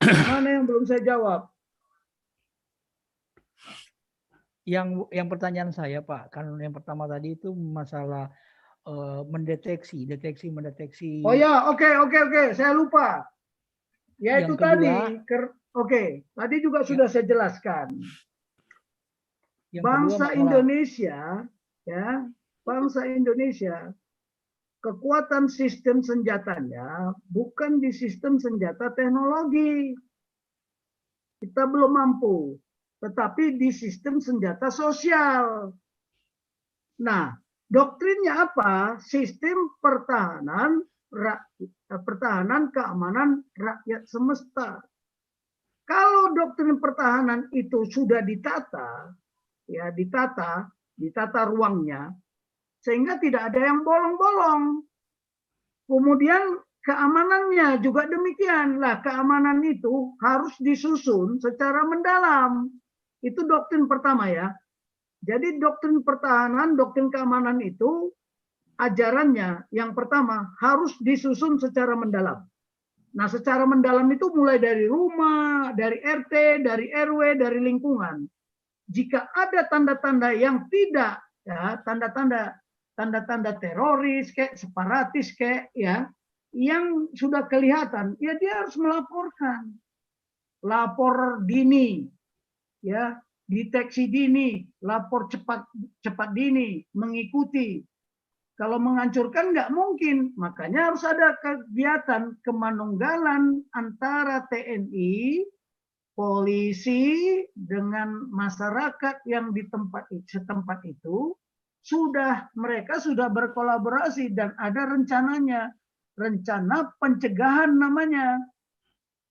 Mana yang belum saya jawab? Yang pertanyaan saya, Pak, kan yang pertama tadi itu masalah mendeteksi. Oh ya, oke, saya lupa. Ya itu Yang kedua, tadi, tadi juga sudah saya jelaskan. yang kedua Bangsa masalah Indonesia, ya, bangsa Indonesia, kekuatan sistem senjatanya bukan di sistem senjata teknologi. Kita belum mampu, tetapi di sistem senjata sosial. Nah, doktrinnya apa? Sistem pertahanan keamanan rakyat semesta. Kalau doktrin pertahanan itu sudah ditata, ya ditata ruangnya, sehingga tidak ada yang bolong-bolong. Kemudian keamanannya juga demikian. Lah, keamanan itu harus disusun secara mendalam. Itu doktrin pertama ya. Jadi doktrin pertahanan, doktrin keamanan itu ajarannya yang pertama harus disusun secara mendalam. Nah, secara mendalam itu mulai dari rumah, dari RT, dari RW, dari lingkungan. Jika ada tanda-tanda yang tidak, ya, tanda-tanda teroris, kayak separatis, kayak ya, yang sudah kelihatan, ya dia harus melaporkan, lapor dini, ya, deteksi dini, lapor cepat dini, mengikuti. Kalau menghancurkan nggak mungkin, makanya harus ada kegiatan kemanunggalan antara TNI, polisi dengan masyarakat yang di setempat itu mereka sudah berkolaborasi dan ada rencananya, rencana pencegahan namanya,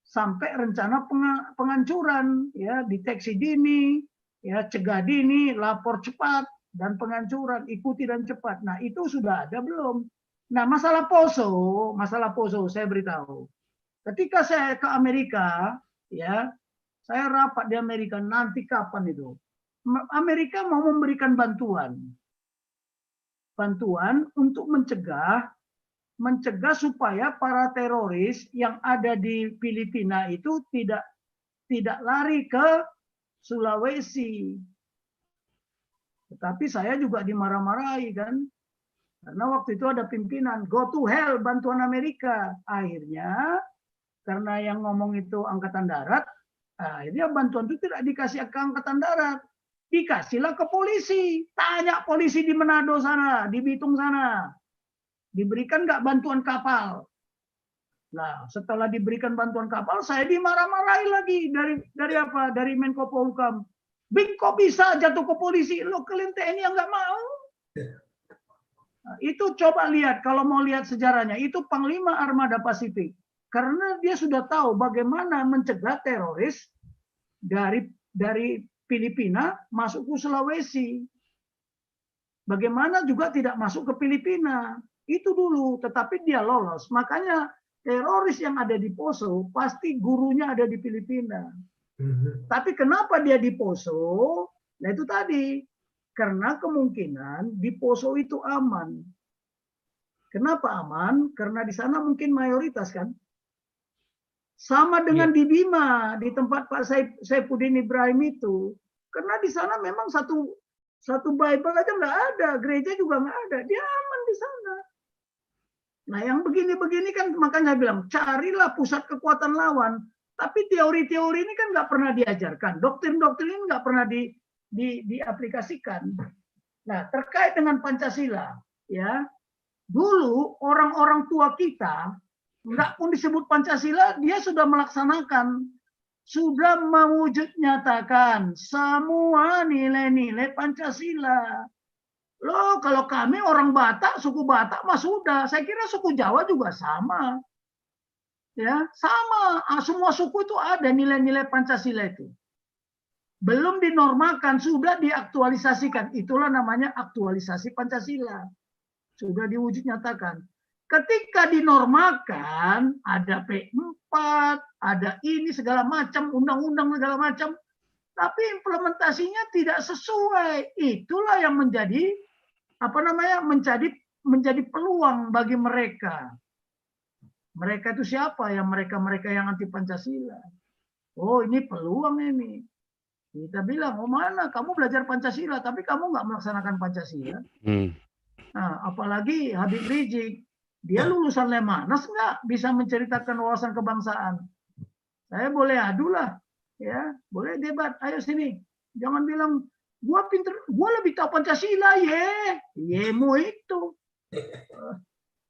sampai rencana penghancuran, ya, deteksi dini, ya, cegah dini, lapor cepat, dan penghancuran, ikuti dan cepat. Nah, itu sudah ada belum? Nah, masalah Poso saya beritahu. Ketika saya ke Amerika, ya, saya rapat di Amerika, nanti kapan itu? Amerika mau memberikan bantuan untuk mencegah supaya para teroris yang ada di Filipina itu tidak lari ke Sulawesi. Tetapi saya juga dimarah-marahi kan, karena waktu itu ada pimpinan, go to hell bantuan Amerika. Akhirnya karena yang ngomong itu Angkatan Darat, akhirnya bantuan itu tidak dikasih ke Angkatan Darat, dikasihlah ke polisi. Tanya polisi di Manado sana, di Bitung sana, diberikan nggak bantuan kapal. Nah, setelah diberikan bantuan kapal, saya dimarah-marahi lagi dari apa? Dari Menko Polhukam. Bing, kok bisa jatuh ke polisi? Lo kalian TNI yang nggak mau? Nah, itu coba lihat, kalau mau lihat sejarahnya, itu Panglima Armada Pasifik. Karena dia sudah tahu bagaimana mencegah teroris dari Filipina masuk ke Sulawesi. Bagaimana juga tidak masuk ke Filipina. Itu dulu, tetapi dia lolos. Makanya teroris yang ada di Poso pasti gurunya ada di Filipina. Tapi kenapa dia di Poso? Nah itu tadi, karena kemungkinan di Poso itu aman. Kenapa aman? Karena di sana mungkin mayoritas kan. Sama dengan di Bima, di tempat Pak Saifuddin Ibrahim itu. Karena di sana memang satu Bible aja nggak ada, gereja juga nggak ada. Dia aman di sana. Nah, yang begini-begini kan makanya bilang, carilah pusat kekuatan lawan. Tapi teori-teori ini kan nggak pernah diajarkan. Doktrin-doktrin ini nggak pernah diaplikasikan. Nah, terkait dengan Pancasila, ya, dulu orang-orang tua kita, nggak pun disebut Pancasila, dia sudah melaksanakan, sudah mewujud nyatakan semua nilai-nilai Pancasila. Loh, kalau kami orang Batak, suku Batak mah sudah. Saya kira suku Jawa juga sama. Ya, sama. Semua suku itu ada nilai-nilai Pancasila itu. Belum dinormalkan, sudah diaktualisasikan. Itulah namanya aktualisasi Pancasila. Sudah diwujud nyatakan. Ketika dinormalkan, ada P4, ada ini segala macam, undang-undang segala macam, tapi implementasinya tidak sesuai. Itulah yang menjadi menjadi peluang bagi mereka. Mereka itu siapa? Ya mereka yang anti Pancasila. Oh, ini peluang ini. Kita bilang, oh mana kamu belajar Pancasila, tapi kamu nggak melaksanakan Pancasila. Nah, apalagi Habib Rizik, dia lulusan Lemanas nggak bisa menceritakan wawasan kebangsaan. Saya boleh adu lah, ya, boleh debat. Ayo sini, jangan bilang gua pinter, gua lebih tahu Pancasila, yemu itu,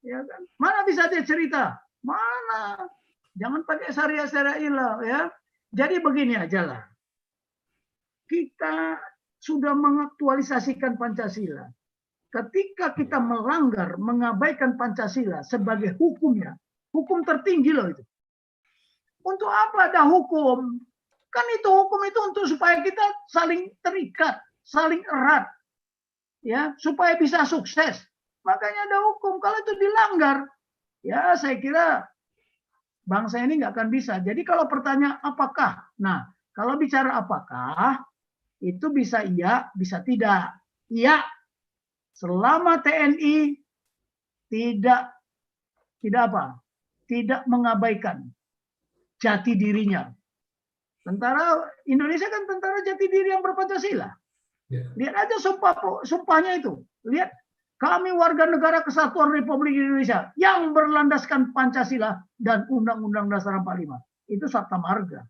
ya kan? Mana bisa dia cerita? Mana? Jangan pakai syariah ya. Jadi begini aja lah. Kita sudah mengaktualisasikan Pancasila. Ketika kita melanggar, mengabaikan Pancasila sebagai hukumnya, hukum tertinggi loh itu. Untuk apa ada hukum? Kan itu hukum itu untuk supaya kita saling terikat, saling erat, ya, supaya bisa sukses. Makanya ada hukum. Kalau itu dilanggar, ya saya kira bangsa ini nggak akan bisa. Jadi kalau pertanyaan apakah, nah kalau bicara apakah, itu bisa iya, bisa tidak. Iya, selama TNI tidak apa? Tidak mengabaikan jati dirinya. Tentara Indonesia kan tentara jati diri yang berpancasila. Lihat aja sumpahnya itu. Lihat, kami warga negara kesatuan Republik Indonesia yang berlandaskan Pancasila dan Undang-Undang Dasar 45. Itu Sabta Marga.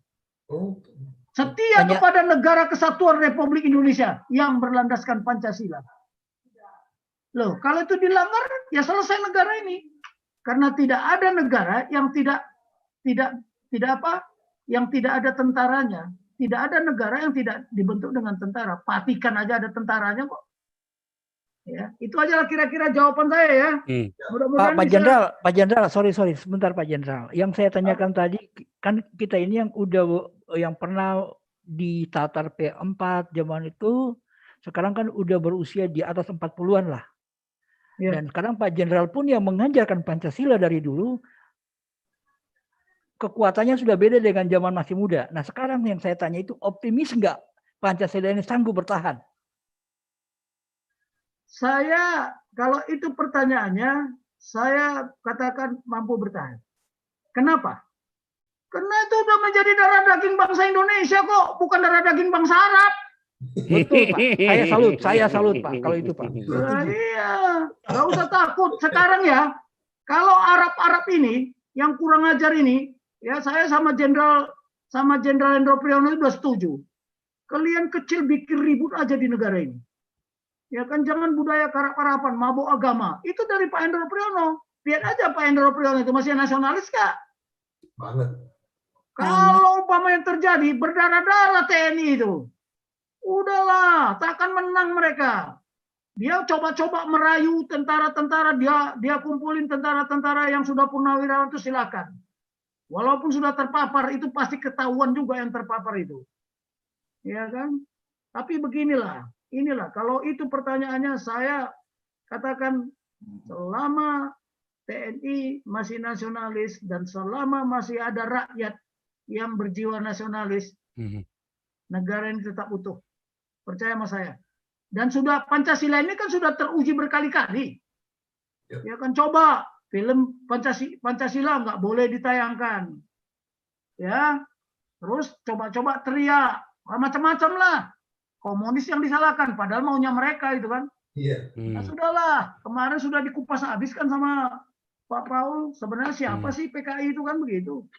Setia kepada negara kesatuan Republik Indonesia yang berlandaskan Pancasila. Loh, kalau itu dilanggar, ya selesai negara ini. Karena tidak ada negara yang tidak apa? Yang tidak ada tentaranya. Tidak ada negara yang tidak dibentuk dengan tentara. Vatikan aja ada tentaranya kok. Ya, itu aja lah kira-kira jawaban saya ya. Pak Jenderal, sorry sebentar Pak Jenderal. Yang saya tanyakan tadi kan kita ini yang pernah ditatar P4 zaman itu sekarang kan udah berusia di atas 40-an lah. Ya. Dan sekarang Pak Jenderal pun yang mengajarkan Pancasila dari dulu kekuatannya sudah beda dengan zaman masih muda. Nah sekarang yang saya tanya itu optimis nggak Pancasila ini sanggup bertahan? Saya, kalau itu pertanyaannya, saya katakan mampu bertahan. Kenapa? Karena itu sudah menjadi darah daging bangsa Indonesia kok, bukan darah daging bangsa Arab. Betul Pak, saya salut Pak, kalau itu Pak. Iya, nggak usah takut. Sekarang ya, kalau Arab ini, yang kurang ajar ini, ya saya sama Jenderal Endro Priyono sudah setuju. Kalian kecil bikin ribut aja di negara ini. Ya kan jangan budaya karap-karapan, mabuk agama. Itu dari Pak Endro Priyono. Lihat aja Pak Endro Priyono itu masih nasionalis kak? Banget. Kalau umpama yang terjadi berdarah-darah TNI itu, udahlah, takkan menang mereka. Dia coba-coba merayu tentara-tentara, dia kumpulin tentara-tentara yang sudah purnawirawan itu silakan. Walaupun sudah terpapar, itu pasti ketahuan juga yang terpapar itu. Ya kan? Tapi beginilah. Inilah, kalau itu pertanyaannya saya katakan selama TNI masih nasionalis dan selama masih ada rakyat yang berjiwa nasionalis, negara ini tetap utuh. Percaya sama saya. Dan sudah Pancasila ini kan sudah teruji berkali-kali. Ya kan coba film Pancasila nggak boleh ditayangkan. Ya, terus coba-coba teriak macam-macam lah. Komunis yang disalahkan, padahal maunya mereka itu kan. Iya. Nah, sudahlah, kemarin sudah dikupas habis kan sama Pak Paul. Sebenarnya siapa sih PKI itu kan begitu.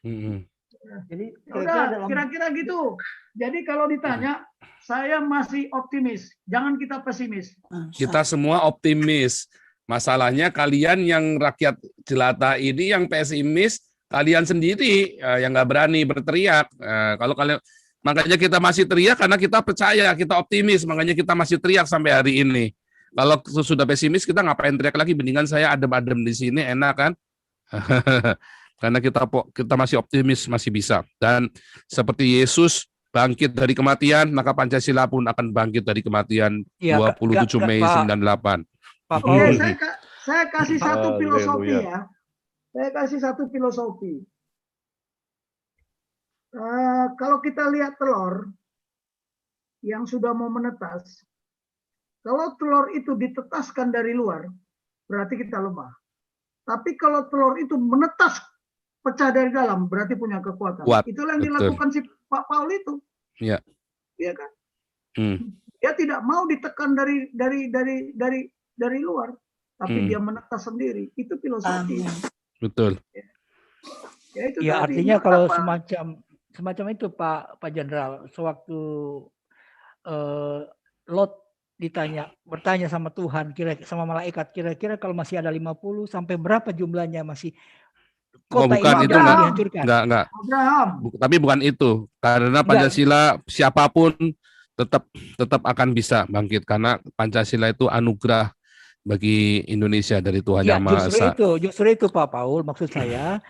Jadi kira-kira gitu. Jadi kalau ditanya, saya masih optimis. Jangan kita pesimis. Kita semua optimis. Masalahnya kalian yang rakyat jelata ini yang pesimis, kalian sendiri yang nggak berani berteriak. Kalau kalian makanya kita masih teriak karena kita percaya, kita optimis, makanya kita masih teriak sampai hari ini. Kalau sudah pesimis, kita ngapain teriak lagi? Mendingan saya adem-adem di sini, enak kan? Karena kita masih optimis, masih bisa. Dan seperti Yesus bangkit dari kematian, maka Pancasila pun akan bangkit dari kematian 27 Mei 98. Oke, saya kasih satu filosofi ya. Saya kasih satu filosofi. Kalau kita lihat telur yang sudah mau menetas, kalau telur itu ditetaskan dari luar, berarti kita lemah. Tapi kalau telur itu menetas pecah dari dalam, berarti punya kekuatan. Kuat, Itulah yang betul. dilakukan si Pak Paul itu. Iya. Iya kan? Hmm. Dia tidak mau ditekan dari luar, tapi dia menekan sendiri. Itu filosofi. Betul. Ya itu Ya tadi. artinya kalau Kenapa? semacam itu Pak Jenderal, sewaktu Lot bertanya sama Tuhan, sama malaikat, kira-kira kalau masih ada 50 sampai berapa jumlahnya masih Oh, kota bukan ini itu, tidak enggak. dihancurkan? Enggak. Abraham. Tapi bukan itu. Karena Pancasila siapapun tetap akan bisa bangkit karena Pancasila itu anugerah bagi Indonesia dari Tuhan Ya, Yang Maha Esa. justru itu Pak Paul, maksud saya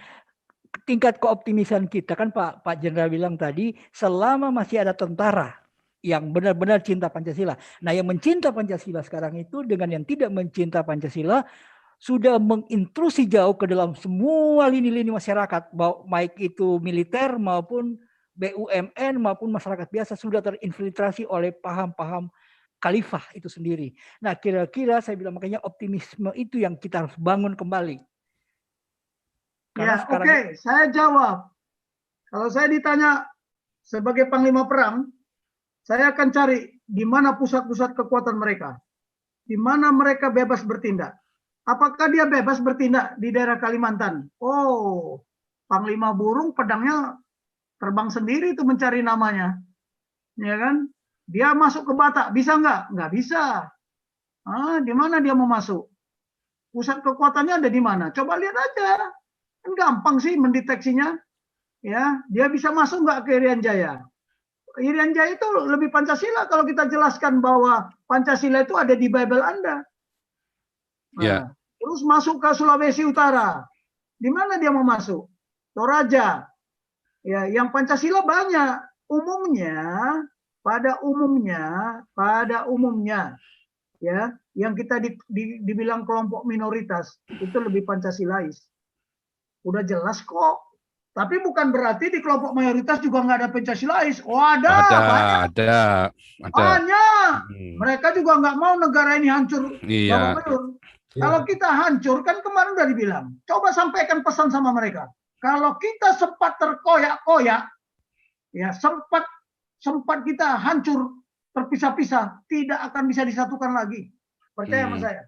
tingkat keoptimisan kita kan Pak Jenderal bilang tadi, selama masih ada tentara yang benar-benar cinta Pancasila. Nah, yang mencinta Pancasila sekarang itu dengan yang tidak mencinta Pancasila sudah mengintrusi jauh ke dalam semua lini-lini masyarakat, baik itu militer maupun BUMN maupun masyarakat biasa sudah terinfiltrasi oleh paham-paham khalifah itu sendiri. Nah, kira-kira saya bilang makanya optimisme itu yang kita harus bangun kembali. Ya, oke, saya jawab. Kalau saya ditanya sebagai panglima perang, saya akan cari di mana pusat-pusat kekuatan mereka. Di mana mereka bebas bertindak. Apakah dia bebas bertindak di daerah Kalimantan? Oh, panglima burung pedangnya terbang sendiri itu mencari namanya. Ya kan? Dia masuk ke Batak, bisa nggak? Nggak bisa. Di mana dia mau masuk? Pusat kekuatannya ada di mana? Coba lihat aja. Kan gampang sih mendeteksinya. Ya, dia bisa masuk nggak ke Irian Jaya? Irian Jaya itu lebih Pancasila kalau kita jelaskan bahwa Pancasila itu ada di Bible Anda. Nah, terus masuk ke Sulawesi Utara. Di mana dia mau masuk? Toraja. Ya, yang Pancasila banyak. Pada umumnya, ya, yang kita dibilang kelompok minoritas itu lebih Pancasilais. Udah jelas kok. Tapi bukan berarti di kelompok mayoritas juga nggak ada Pancasilais. Oh, banyak. Banyak. Mereka juga nggak mau negara ini hancur. Iya. Kalau kita hancur, kan kemarin udah dibilang. Coba sampaikan pesan sama mereka. Kalau kita sempat terkoyak-koyak, ya sempat kita hancur, terpisah-pisah, tidak akan bisa disatukan lagi. Percaya sama saya.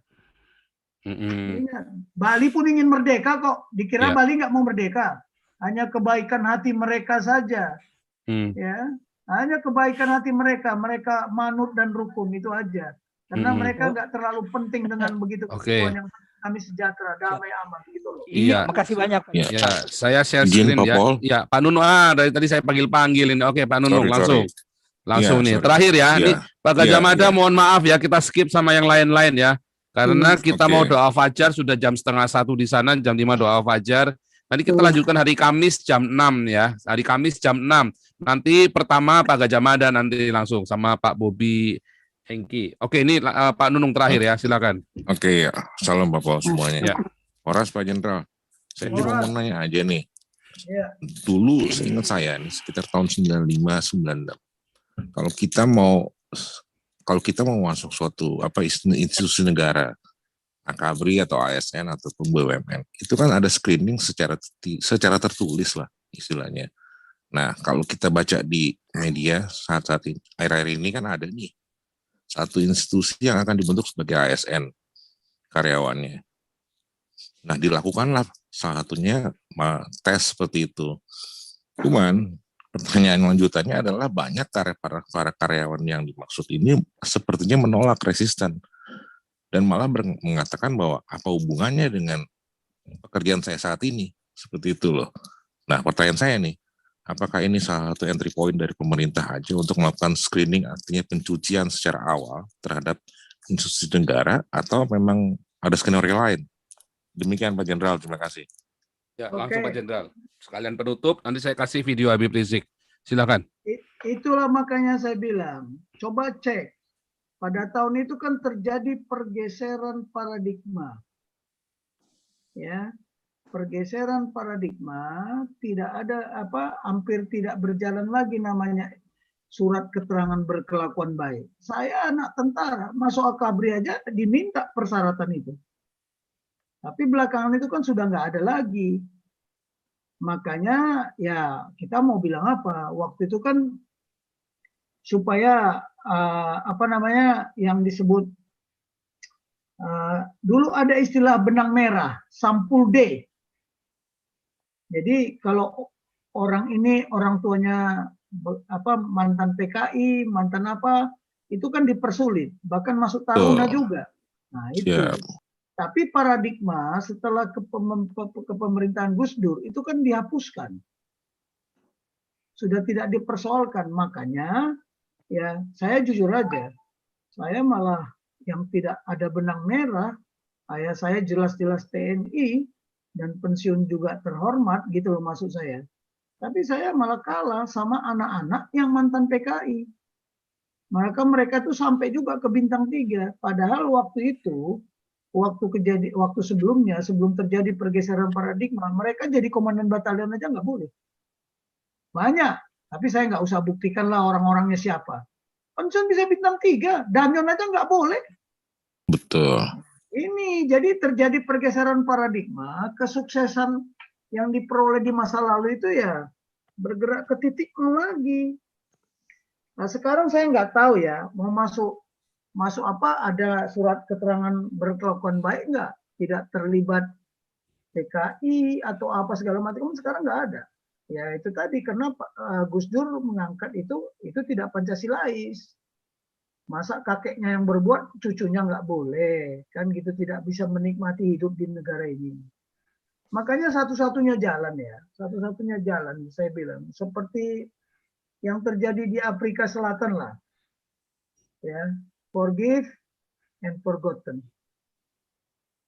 Bali pun ingin merdeka kok. Dikira Bali nggak mau merdeka. Hanya kebaikan hati mereka saja. Ya, hanya kebaikan hati mereka. Mereka manut dan rukun, itu aja. Karena mereka nggak terlalu penting dengan begitu kesatuan yang kami sejahtera, damai, aman gitu loh. Iya, makasih banyak. Ya, saya share screen ya. Ya, Pak Nunung, dari tadi saya panggil ini. Oke, Pak Nunung langsung nih. Terakhir ya, ini Pak Gajah Mada mohon maaf ya, kita skip sama yang lain-lain ya. Karena kita mau doa fajar sudah jam 12:30 di sana, jam 5 doa fajar. Nanti kita lanjutkan hari Kamis jam 6 ya. Hari Kamis jam 6. Nanti pertama Pak Gajah Mada nanti langsung sama Pak Bobi Hengki. Oke, ini Pak Nunung terakhir ya, silakan. Oke, ya. Salam Bapak semuanya. Ya. Horas Pak Jenderal. Saya cuma mau nanya aja nih. Ya. Dulu seingat saya nih, sekitar tahun 95-96. Kalau kita mau masuk suatu institusi negara, AKABRI atau ASN atau BUMN, itu kan ada screening secara tertulis lah istilahnya. Nah, kalau kita baca di media saat ini, akhir-akhir ini kan ada nih satu institusi yang akan dibentuk sebagai ASN karyawannya. Nah, dilakukanlah salah satunya tes seperti itu. Cuman pertanyaan lanjutannya adalah banyak para karyawan yang dimaksud ini sepertinya menolak, resisten, dan malah mengatakan bahwa apa hubungannya dengan pekerjaan saya saat ini, seperti itu loh. Nah, pertanyaan saya nih, apakah ini salah satu entry point dari pemerintah aja untuk melakukan screening, artinya pencucian secara awal terhadap institusi negara, atau memang ada skenario lain? Demikian Pak Jenderal, terima kasih. Ya, langsung Pak Jenderal. Sekalian penutup, nanti saya kasih video Habib Rizik. Silakan. Itulah makanya saya bilang, coba cek. Pada tahun itu kan terjadi pergeseran paradigma. Ya. Pergeseran paradigma, tidak ada hampir tidak berjalan lagi namanya surat keterangan berkelakuan baik. Saya anak tentara, masuk AKABRI aja diminta persyaratan itu. Tapi belakangan itu kan sudah nggak ada lagi. Makanya ya kita mau bilang apa? Waktu itu kan supaya apa namanya yang disebut dulu ada istilah benang merah, sampul D. Jadi kalau orang ini orang tuanya apa mantan PKI, mantan apa, itu kan dipersulit, bahkan masuk taruna juga. Nah, itu. Siap. Tapi paradigma setelah kepemerintahan Gus Dur itu kan dihapuskan. Sudah tidak dipersoalkan. Makanya ya saya jujur aja, saya malah yang tidak ada benang merah, ayah saya jelas-jelas TNI dan pensiun juga terhormat gitu loh maksud saya. Tapi saya malah kalah sama anak-anak yang mantan PKI. Mereka tuh sampai juga ke bintang 3. Padahal waktu itu, waktu sebelumnya, sebelum terjadi pergeseran paradigma, mereka jadi komandan batalion aja nggak boleh. Banyak, tapi saya nggak usah buktikan lah orang-orangnya siapa. Pensiun bisa bintang 3, danyon aja nggak boleh. Betul. Ini jadi terjadi pergeseran paradigma, kesuksesan yang diperoleh di masa lalu itu ya bergerak ke titik lagi. Nah sekarang saya nggak tahu ya mau masuk apa ada surat keterangan berkelakuan baik nggak, tidak terlibat PKI atau apa segala macam, sekarang nggak ada. Ya itu tadi karena Gus Dur mengangkat itu tidak Pancasilais. Masa kakeknya yang berbuat cucunya nggak boleh, kan gitu, tidak bisa menikmati hidup di negara ini. Makanya satu-satunya jalan saya bilang seperti yang terjadi di Afrika Selatan lah, ya, forgive and forgotten.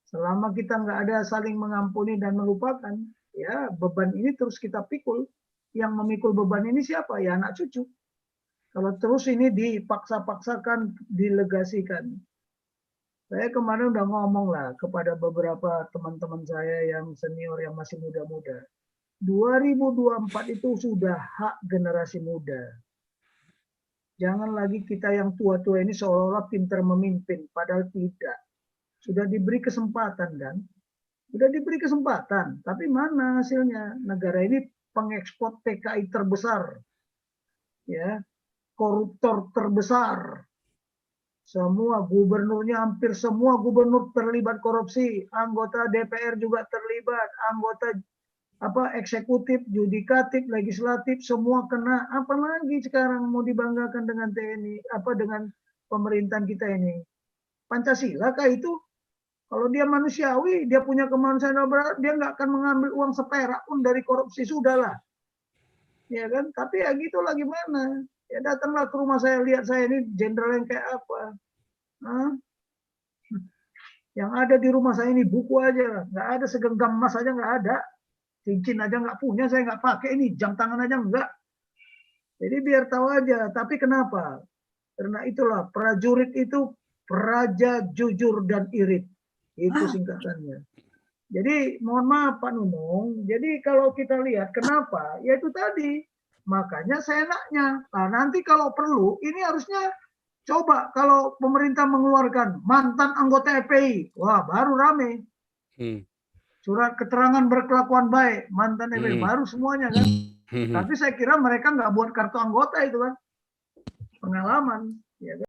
Selama kita nggak ada saling mengampuni dan melupakan, ya beban ini terus kita pikul. Yang memikul beban ini siapa? Ya anak cucu. Kalau terus ini dipaksa-paksakan, dilegasikan. Saya kemarin udah ngomong lah kepada beberapa teman-teman saya yang senior, yang masih muda-muda. 2024 itu sudah hak generasi muda. Jangan lagi kita yang tua-tua ini seolah-olah pintar memimpin, padahal tidak. Sudah diberi kesempatan kan? Sudah diberi kesempatan, tapi mana hasilnya? Negara ini pengekspor PKI terbesar, ya, koruptor terbesar. Semua gubernurnya, hampir semua gubernur terlibat korupsi, anggota DPR juga terlibat, anggota eksekutif, yudikatif, legislatif, semua kena. Apalagi sekarang mau dibanggakan dengan TNI, dengan pemerintahan kita ini? Pancasila kah itu? Kalau dia manusiawi, dia punya kemanusiaan berat, dia nggak akan mengambil uang seperak pun dari korupsi, sudahlah. Ya kan? Tapi ya gitulah gimana? Ya datanglah ke rumah saya, lihat saya ini jenderal yang kayak apa. Hah? Yang ada di rumah saya ini buku aja, nggak ada segenggam emas aja nggak ada. Cincin aja nggak punya, saya nggak pakai ini, jam tangan aja nggak. Jadi biar tahu aja. Tapi kenapa? Karena itulah prajurit itu praja, jujur dan irit. Itu singkatannya. Jadi mohon maaf Pak Nunung. Jadi kalau kita lihat kenapa? Ya itu tadi. Makanya seenaknya. Nah nanti kalau perlu, ini harusnya coba kalau pemerintah mengeluarkan mantan anggota FPI, wah baru rame. Surat keterangan berkelakuan baik, mantan FPI, baru semuanya kan. Tapi saya kira mereka nggak buat kartu anggota itu kan. Pengalaman. Ya kan?